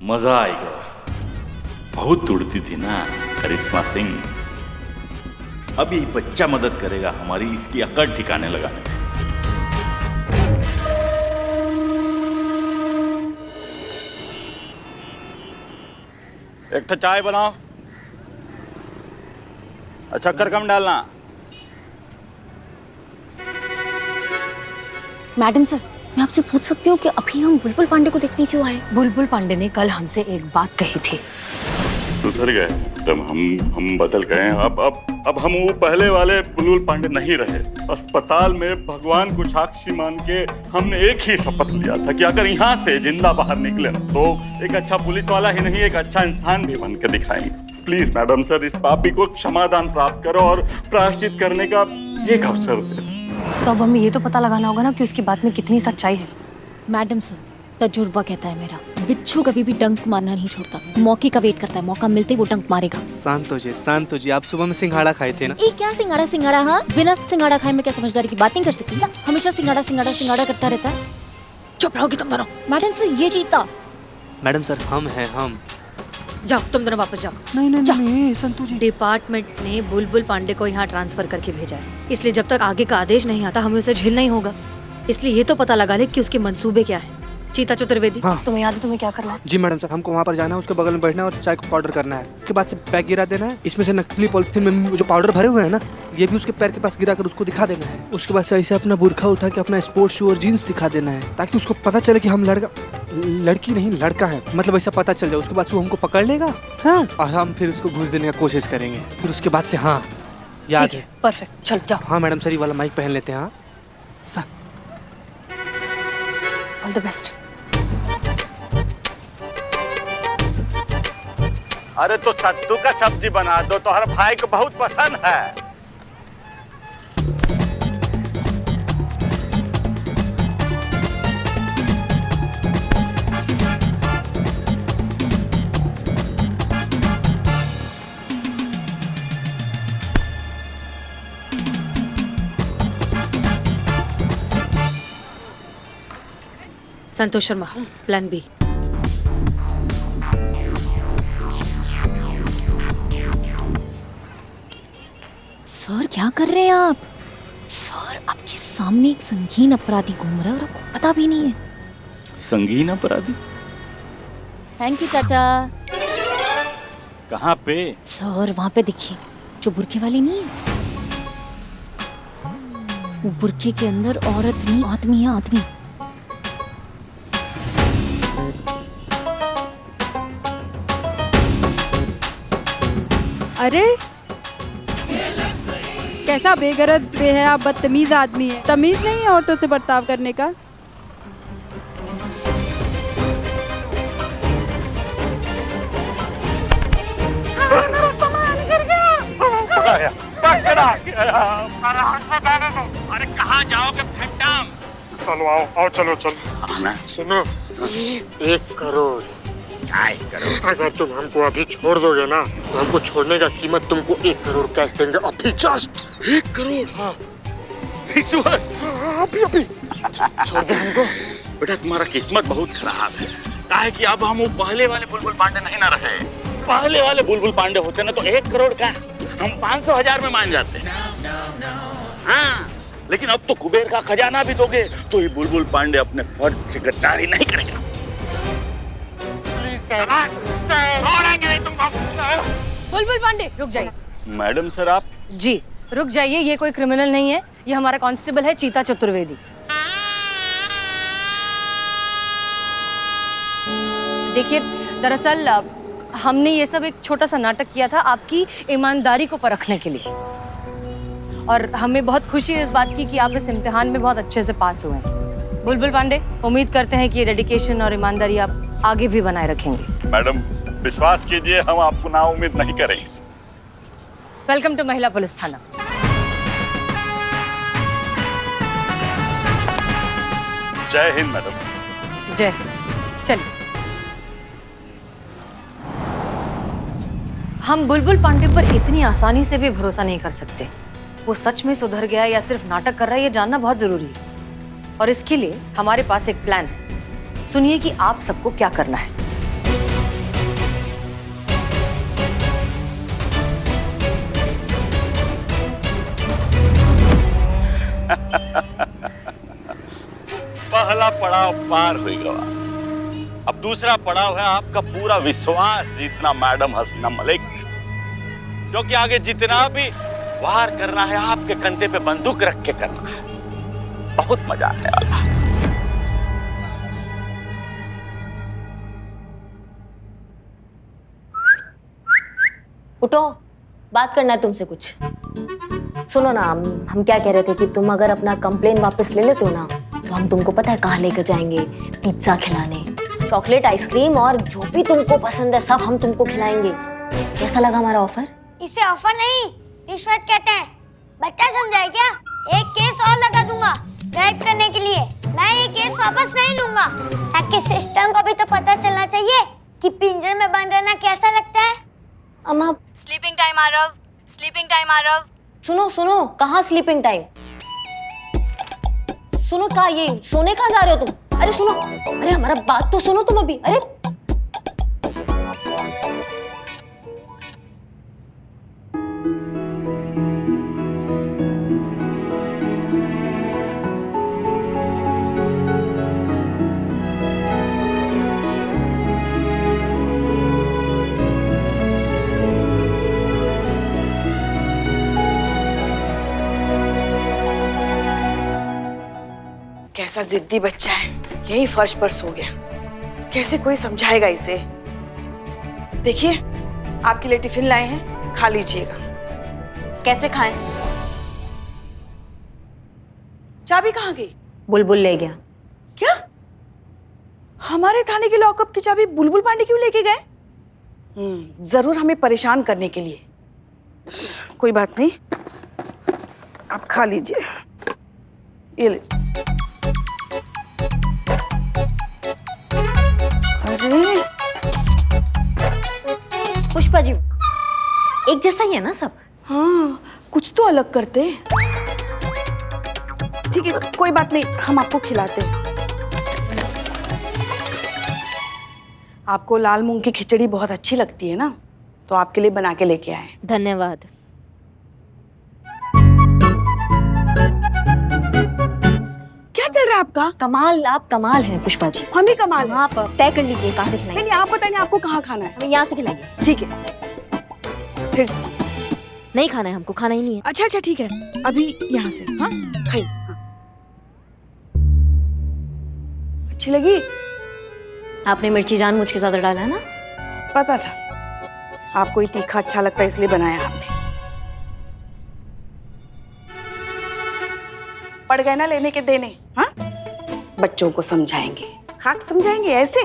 मजा आएगा। बहुत उड़ती थी ना करिश्मा सिंह, अभी बच्चा मदद करेगा हमारी इसकी अकड़ ठिकाने लगाने में। एक तो चाय बनाओ, शक्कर कम डालना। मैडम सर, मैं आपसे पूछ सकती हूँ कि अभी हम बुलबुल पांडे को देखने क्यों आए? बुलबुल पांडे ने कल हमसे एक बात कही थी। सुधर गए तब हम बदल गए। अब हम वो पहले वाले बुलबुल पांडे नहीं रहे। अस्पताल में भगवान को साक्षी मान के हमने एक ही शपथ लिया था कि अगर यहाँ से जिंदा बाहर निकले ना तो एक अच्छा पुलिस वाला ही नहीं, एक अच्छा इंसान भी बन के दिखाएंगे। प्लीज मैडम सर, इस पापी को क्षमादान प्राप्त करो और प्रायश्चित करने का एक अवसर दे। तो अब हमें ये तो पता लगाना होगा ना कि उसकी बात में कितनी सच्चाई है। मैडम सर, तजुर्बा कहता है मेरा, बिच्छू कभी भी डंक मारना नहीं छोड़ता, मौके का वेट करता है, मौका मिलते ही वो डंक मारेगा। शांत हो जी, आप सुबह में सिंघाड़ा खाए थे ना? ये क्या सिंगाड़ा सिंगाड़ा? हाँ, बिना सिंगाड़ा खाए मैं क्या समझदारी की बात नहीं कर सकती क्या? हमेशा सिंगाड़ा सिंगाड़ा सिंगाड़ा करता रहता है। चुप रहोगी तुम दोनों। मैडम सर ये जीता। मैडम सर हम जाओ तुम दोनों वापस जाओ। नहीं संतु जी। डिपार्टमेंट ने बुलबुल पांडे को यहाँ ट्रांसफर करके भेजा है, इसलिए जब तक आगे का आदेश नहीं आता हमें उसे झेलना ही होगा। इसलिए ये तो पता लगा ले कि उसके मंसूबे क्या है। चीता चतुर्वेदी, तुम्हें याद है तुम्हें क्या करना है? जी मैडम सर, हमको वहाँ पर जाना है, उसके बगल में बैठना है और चाय का पाउडर करना है। उसके बाद से पैक गिरा देना है, इसमें से नकली पॉलिथीन में जो पाउडर भरे हुए हैं ना, ये भी उसके पैर के पास गिरा कर उसको दिखा देना है। उसके बाद से ऐसे अपना बुरखा उठा के अपना स्पोर्ट्स शू और जीन्स दिखा देना है, ताकि उसको पता चले कि हम लड़की नहीं लड़का है, मतलब ऐसा पता चल जाए। उसके बाद से वो हमको पकड़ लेगा, हाँ, और हम फिर उसको घुस देने का कोशिश करेंगे। फिर उसके बाद से हाँ याद है। परफेक्ट, चलो जाओ। हाँ मैडम सर, ये वाला माइक पहन लेते हैं। हाँ सर, ऑल द बेस्ट। अरे तो सत्तू का सब्जी बना दो, तो हर भाई को बहुत पसंद है। Santosh Sharma, plan B. Sir क्या कर रहे हैं आप? सर आपके सामने एक संगीन अपराधी घूम रहा है और आपको पता भी नहीं है। संगीन अपराधी? थैंक यू चाचा। कहाँ पे? सर वहाँ पे देखिए, जो बुरखे वाली नहीं है, वो बुरखे के अंदर औरत नहीं आदमी है, आदमी। अरे कैसा बेगरज बेहया बदतमीज आदमी है। तमीज नहीं है औरतों से बर्ताव करने का। अरे कहाँ जाओगे फैंटम? चलो आओ चलो सुनो, 1 करोड़। अगर तुम हमको अभी छोड़ दोगे ना, तो हमको छोड़ने का कीमत तुमको 1 करोड़ कैश देंगे। अभी जस्ट 1 करोड़। हाँ अभी छोड़ दे हमको। बेटा तुम्हारा किस्मत बहुत खराब है, काहे कि अब हम वो पहले वाले बुलबुल पांडे नहीं ना रहे। पहले वाले बुलबुल पांडे होते ना तो 1 करोड़ का हम 500,000 में मान जाते। हाँ, लेकिन अब तो कुबेर का खजाना भी दोगे तो ये बुलबुल पांडे अपने फर्ज से गद्दारी नहीं करेगा। छोड़ेंगे नहीं तुमको। बुलबुल पांडे रुक जाइए। मैडम सर आप? जी रुक जाइए, ये कोई क्रिमिनल नहीं है, ये हमारा कांस्टेबल है चीता चतुर्वेदी। देखिए दरअसल हमने ये सब एक छोटा सा नाटक किया था आपकी ईमानदारी को परखने के लिए, और हमें बहुत खुशी है इस बात की कि आप इस इम्तिहान में बहुत अच्छे से पास हुए हैं। बुलबुल पांडे, उम्मीद करते हैं कि ये डेडिकेशन और ईमानदारी आप आगे भी बनाए रखेंगे। मैडम विश्वास कीजिए, हम आपको ना उम्मीद नहीं करेंगे। वेलकम टू महिला पुलिस थाना। जय हिंद मैडम। जय। चलिए, हम बुलबुल पांडे पर इतनी आसानी से भी भरोसा नहीं कर सकते। वो सच में सुधर गया या सिर्फ नाटक कर रहा है, ये जानना बहुत जरूरी है। और इसके लिए हमारे पास एक प्लान है। सुनिए कि आप सबको क्या करना है। पहला पड़ाव पार हो गया, अब दूसरा पड़ाव है आपका पूरा विश्वास जीतना मैडम हसीना मलिक, क्योंकि आगे जितना भी वार करना है आपके कंधे पे बंदूक रख के करना है। बहुत मजा आने वाला है। उठो, बात करना है तुमसे कुछ। सुनो ना, हम क्या कह रहे थे कि तुम अगर अपना कंप्लेन वापस ले लेते हो ना, तो हम तुमको पता है कहाँ लेकर जाएंगे? पिज्जा खिलाने, चॉकलेट, आइसक्रीम और जो भी तुमको पसंद है सब हम तुमको खिलाएंगे। कैसा लगा हमारा ऑफर? इसे ऑफर नहीं, रिश्वत कहते हैं। बच्चा समझा है क्या? एक केस और लगा दूंगा। रेप करने के लिए। मैं ये केस वापस नहीं लूंगा, ताकि सिस्टम को भी तो पता चलना चाहिए कि पिंजरे में बंद रहना कैसा लगता है। अम्मा sleeping time Aarav, sleeping time Aarav. सुनो सुनो, कहाँ स्लीपिंग टाइम? सुनो, कहाँ ये सोने कहाँ जा रहे हो तुम? अरे सुनो, अरे हमारा बात तो सुनो तुम अभी। अरे कैसा जिद्दी बच्चा है, यही फर्श पर सो गया। कैसे कोई समझाएगा इसे? देखिए, आपके लिए टिफिन लाए हैं, खा लीजिएगा। कैसे खाएं? चाबी कहाँ गई? बुलबुल ले गया। क्या? हमारे थाने के लॉकअप की चाबी बुलबुल पांडे क्यों लेके गए? जरूर हमें परेशान करने के लिए। कोई बात नहीं, आप खा लीजिए। ये ले। अरे पुष्पा जी, एक जैसा ही है ना सब? हाँ, कुछ तो अलग करते। ठीक है, कोई बात नहीं, हम आपको खिलाते हैं। आपको लाल मूंग की खिचड़ी बहुत अच्छी लगती है ना, तो आपके लिए बना के लेके आए। धन्यवाद। क्या चल रहा है आपका? कमाल, आप कमाल हैं पुष्पा जी। हम भी कमाल हैं। आप तय कर लीजिए कहाँ से खिलाएंगे। नहीं, आप बताइए आपको कहाँ खाना है। हमें यहाँ से खिलाइए। ठीक है, फिर से। नहीं खाना है हमको, खाना ही नहीं है। अच्छा अच्छा ठीक है, अभी यहाँ से। हाँ खाइए। हाँ। अच्छी लगी? आपने मिर्ची जानबूझ के ज्यादा डाला है ना? पता था आपको ही तीखा अच्छा लगता है, इसलिए बनाया आपने। पड़ गए ना लेने के देने। हाँ, बच्चों को समझाएंगे, खाक समझाएंगे। ऐसे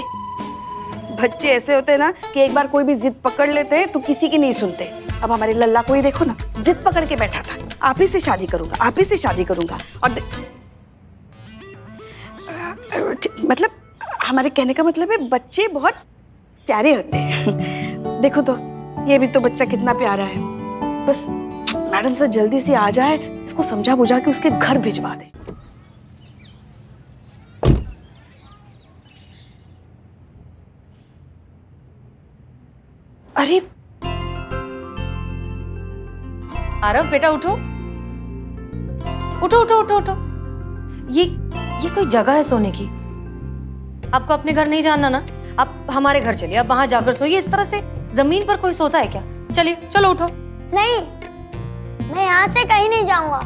बच्चे ऐसे होते हैं ना कि एक बार कोई भी जिद पकड़ लेते हैं तो किसी की नहीं सुनते। अब हमारे लल्ला को ही देखो ना, जिद पकड़ के बैठा था, आप ही से शादी करूंगा, आप ही से शादी करूंगा। और मतलब हमारे कहने का मतलब है बच्चे बहुत प्यारे होते हैं। देखो तो, ये भी तो बच्चा कितना प्यारा है। बस मैडम सर जल्दी से आ जाए, इसको समझा बुझा के उसके घर भिजवा दे। अरे आरव बेटा, उठो उठो उठो उठो उठो। ये कोई जगह है सोने की? आपको अपने घर नहीं जानना ना? आप हमारे घर चलिए, आप वहां जाकर सोइए। इस तरह से जमीन पर कोई सोता है क्या? चलिए, चलो उठो। नहीं, मैं यहाँ से कहीं नहीं जाऊंगा।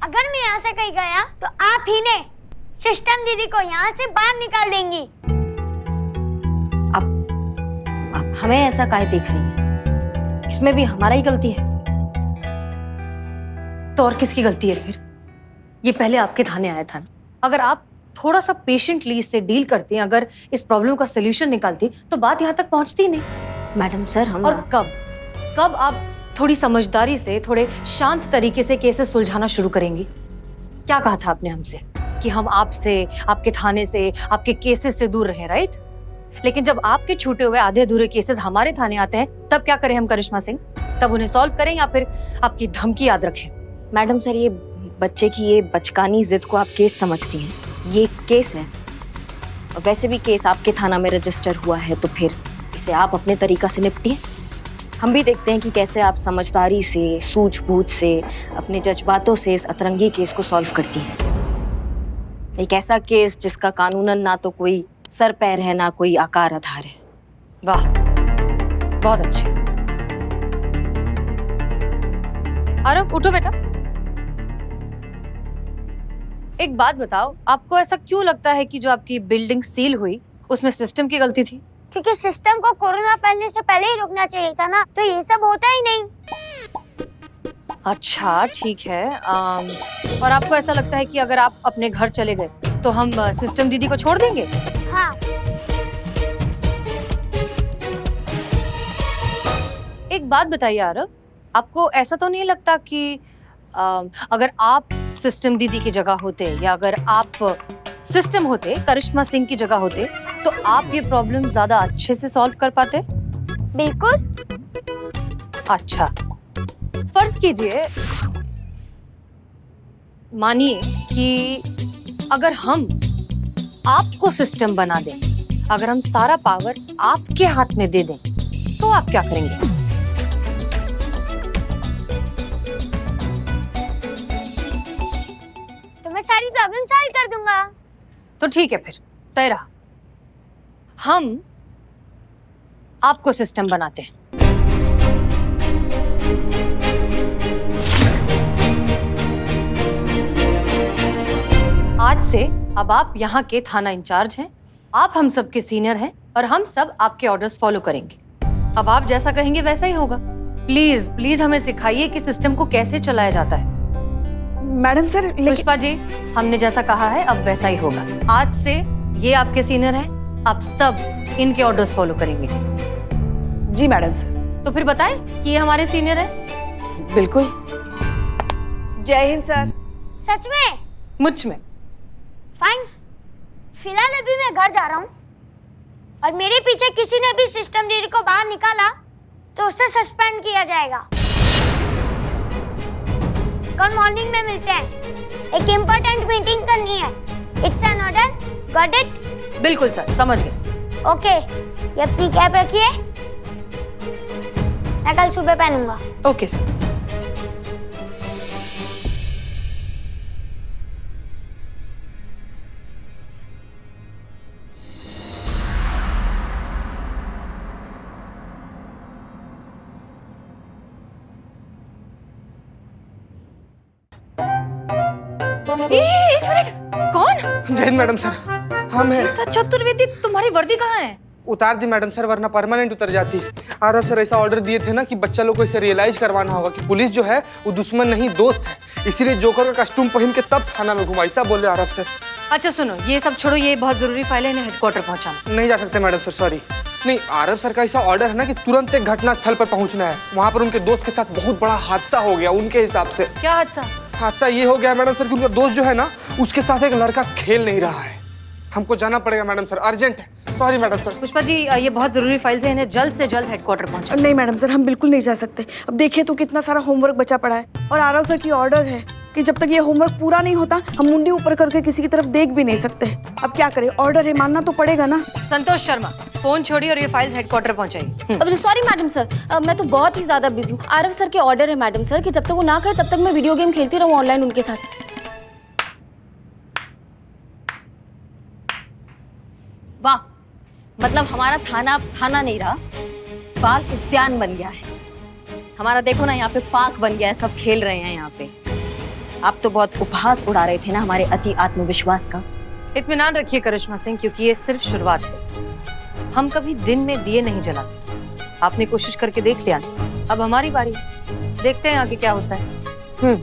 अगर मैं यहाँ से कहीं गया तो आप ही ने सिस्टम दीदी को यहाँ से बाहर निकाल देंगी। आप हमें ऐसा काहे देख रही हैं? इसमें भी हमारा ही गलती है। तो और किसकी गलती है फिर? ये पहले आपके थाने आया था ना। अगर आप थोड़ा सा पेशेंटली इससे डील करती, अगर इस प्रॉब्लम का सोल्यूशन निकालती, तो बात यहाँ तक पहुँचती नहीं। मैडम सर, हम और कब आप थोड़ी समझदारी से, थोड़े शांत तरीके से केसेस सुलझाना शुरू करेंगी? क्या कहा था आपने हमसे कि हम आपसे, आपके थाने से, आपके केसेस से दूर रहें, राइट? लेकिन जब आपके छूटे हुए आधे अधूरे केसेस हमारे थाने आते हैं, तब क्या करें हम करिश्मा सिंह? तब उन्हें सॉल्व करें या फिर आपकी धमकी याद रखें? मैडम सर, ये बच्चे की ये बचकानी जिद को आप केस समझती हैं। ये केस है, और वैसे भी केस आपके थाना में रजिस्टर हुआ है, तो फिर इसे आप अपने तरीका से निपटिए। हम भी देखते हैं कि कैसे आप समझदारी से, सूझबूझ से, अपने जज्बातों से इस अतरंगी केस को सॉल्व करती हैं। एक ऐसा केस जिसका कानूनन ना तो कोई सर पैर है, ना कोई आकार आधार है। वाह, बहुत अच्छे। आरव, उठो बेटा। एक बात बताओ, आपको ऐसा क्यों लगता है कि जो आपकी बिल्डिंग सील हुई उसमें सिस्टम की गलती थी? क्योंकि सिस्टम को कोरोना फैलने से पहले ही रुकना चाहिए था ना, तो ये सब होता ही नहीं। अच्छा ठीक है। और आपको ऐसा लगता है कि अगर आप अपने घर चले गए तो हम सिस्टम दीदी को छोड़ देंगे? हाँ। एक बात बताइए आरव, आपको ऐसा तो नहीं लगता कि अगर आप सिस्टम दीदी की जगह होते या अगर आप सिस्टम होते, करिश्मा सिंह की जगह होते, तो आप ये प्रॉब्लम ज्यादा अच्छे से सॉल्व कर पाते? बिल्कुल। अच्छा, फर्ज कीजिए, मानिए कि अगर हम आपको सिस्टम बना दें, अगर हम सारा पावर आपके हाथ में दे दें, तो आप क्या करेंगे? तो मैं सारी प्रॉब्लम सॉल्व कर दूंगा। तो ठीक है, फिर तय रहा, हम आपको सिस्टम बनाते हैं। आज से अब आप यहाँ के थाना इंचार्ज हैं, आप हम सब के सीनियर हैं और हम सब आपके ऑर्डर्स फॉलो करेंगे। अब आप जैसा कहेंगे वैसा ही होगा। प्लीज प्लीज हमें सिखाइए कि सिस्टम को कैसे चलाया जाता है। मैडम सर, पुष्पा जी, हमने जैसा कहा है अब वैसा ही होगा। आज से ये आपके सीनियर हैं, आप सब इनके ऑर्डर्स फॉलो करेंगे। जी मैडम सर। तो फिर बताएं कि ये हमारे सीनियर हैं। बिल्कुल। जय हिंद सर। सच में? मुझ में। फाइन। फिलहाल अभी मैं घर जा रहा हूँ और मेरे पीछे किसी ने भी सिस्टम दीदी को बाहर निकाला तो उसे सस्पेंड किया जाएगा। कल मॉर्निंग में मिलते हैं, एक इम्पोर्टेंट मीटिंग करनी है। It's an order, got it? बिल्कुल सर, समझ गए। ओके, ये अपनी कैप रखिए, मैं कल सुबह पहनूंगा। Okay sir. एक मिनट, कौन? जय हिंद मैडम सर, हम हैं। गीता चतुर्वेदी, तुम्हारी वर्दी कहाँ है? उतार दी मैडम सर, वरना परमानेंट उतर जाती। आरव सर ऐसा ऑर्डर दिए थे ना कि बच्चा लोग को इसे रियलाइज करवाना होगा कि पुलिस जो है वो दुश्मन नहीं दोस्त है, इसीलिए जोकर का कस्टूम पहन के तब थाना में घुमा, ऐसा बोले आरव सर। अच्छा सुनो, ये सब छोड़ो, ये बहुत जरूरी फाइल है, इन्हें हेडक्वार्टर पहुंचाना। नहीं जा सकते मैडम सर, सॉरी। नहीं, आरव सर का ऐसा ऑर्डर है ना कि तुरंत एक घटना स्थल पर पहुंचना है। वहाँ पर उनके दोस्त के साथ बहुत बड़ा हादसा हो गया उनके हिसाब से। क्या हादसा? हादसा ये हो गया मैडम सर कि उनका दोस्त जो है ना, उसके साथ एक लड़का खेल नहीं रहा है। हमको जाना पड़ेगा मैडम सर, अर्जेंट है। Sorry madam sir. Pushpa ji, ये बहुत जरूरी फाइल्स हैं, इन्हें जल्द से जल्द हेडक्वार्टर पहुंचाना। नहीं मैडम सर, हम बिल्कुल नहीं जा सकते। अब देखिए तो कितना सारा होमवर्क बचा पड़ा है और आरव सर की ऑर्डर है कि जब तक ये होमवर्क पूरा नहीं होता हम मुंडी ऊपर करके किसी की तरफ देख भी नहीं सकते। अब क्या करें, ऑर्डर है, मानना तो पड़ेगा ना। संतोष शर्मा, फोन छोड़िए और ये फाइल्स हेडक्वार्टर पहुंचाइए। अब सॉरी मैडम सर, मैं तो बहुत ही ज्यादा बिजी हूँ। आरव सर के ऑर्डर है मैडम सर कि जब तक वो ना कहे तब तक मैं वीडियो गेम खेलती रहूँ ऑनलाइन उनके साथ। वाह, मतलब हमारा थाना अब थाना नहीं रहा, बाल उद्यान बन गया है। हमारा देखो ना, यहाँ पे पार्क बन गया है, सब खेल रहे हैं यहाँ पे। आप तो बहुत उपहास उड़ा रहे थे ना हमारे अति आत्मविश्वास का। इत्मीनान रखिए करिश्मा सिंह, क्योंकि ये सिर्फ शुरुआत है। हम कभी दिन में दिए नहीं जलाते। आपने कोशिश करके देख लिया, अब हमारी बारी, देखते हैं आगे क्या होता है।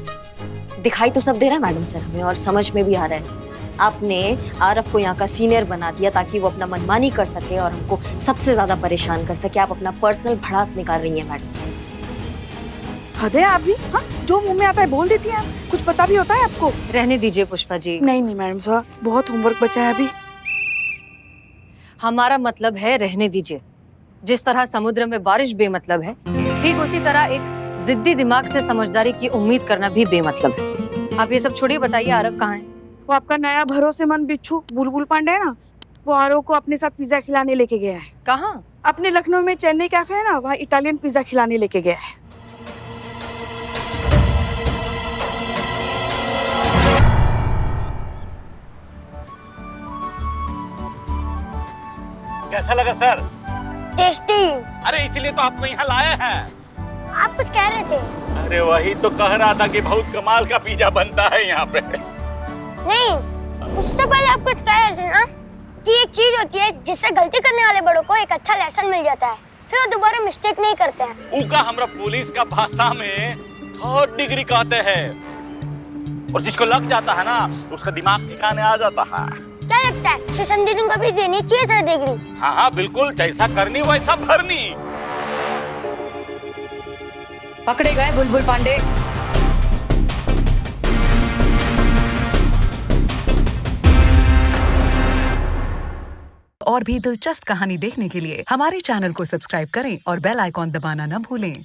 दिखाई तो सब दे रहा है मैडम सर हमें, और समझ में भी आ रहा है। आपने आरव को यहाँ का सीनियर बना दिया ताकि वो अपना मनमानी कर सके और हमको सबसे ज्यादा परेशान कर सके। आप अपना पर्सनल भड़ास निकाल रही हैं मैडम सर। हद है आप भी, हाँ? जो मुंह में आता है बोल देती हैं आप। कुछ पता भी होता है आपको? रहने दीजिए पुष्पा जी। नहीं नहीं मैडम साहब, बहुत होमवर्क बचा है अभी। हमारा मतलब है रहने दीजिए। जिस तरह समुद्र में बारिश बेमतलब है, ठीक उसी तरह एक जिद्दी दिमाग से समझदारी की उम्मीद करना भी बेमतलब है। आप ये सब छोड़िए, बताइए आरव कहाँ है? वो आपका नया भरोसेमंद बिच्छू बुलबुल पांडे है ना, वो आरव को अपने साथ पिज्जा खिलाने लेके गया है। कहाँ? अपने लखनऊ में चेन्नई कैफे है ना, वहाँ इटालियन पिज्जा खिलाने लेके गया है। कैसा लगा सर? टेस्टी। अरे इसीलिए तो आपको यहाँ लाया है। आप कुछ कह रहे थे? अरे वही तो कह रहा था कि बहुत कमाल का पिज्जा बनता है यहाँ पे। नहीं, उससे पहले आप कुछ कह रहे थे ना कि एक चीज होती है जिससे गलती करने वाले बड़ों को एक अच्छा लेसन मिल जाता है, फिर वो दोबारा मिस्टेक नहीं करते हैं। उका हमरा पुलिस का भाषा में 3rd डिग्री कहते हैं, और जिसको लग जाता है ना उसका दिमाग ठिकाने आ जाता है। क्या लगता है सेशन दीदी को भी देनी चाहिए 3rd डिग्री? हाँ हाँ बिल्कुल, जैसा करनी वैसा भरनी। पकड़े गए बुलबुल पांडे। और भी दिलचस्प कहानी देखने के लिए हमारे चैनल को सब्सक्राइब करें और बेल आइकॉन दबाना न भूलें।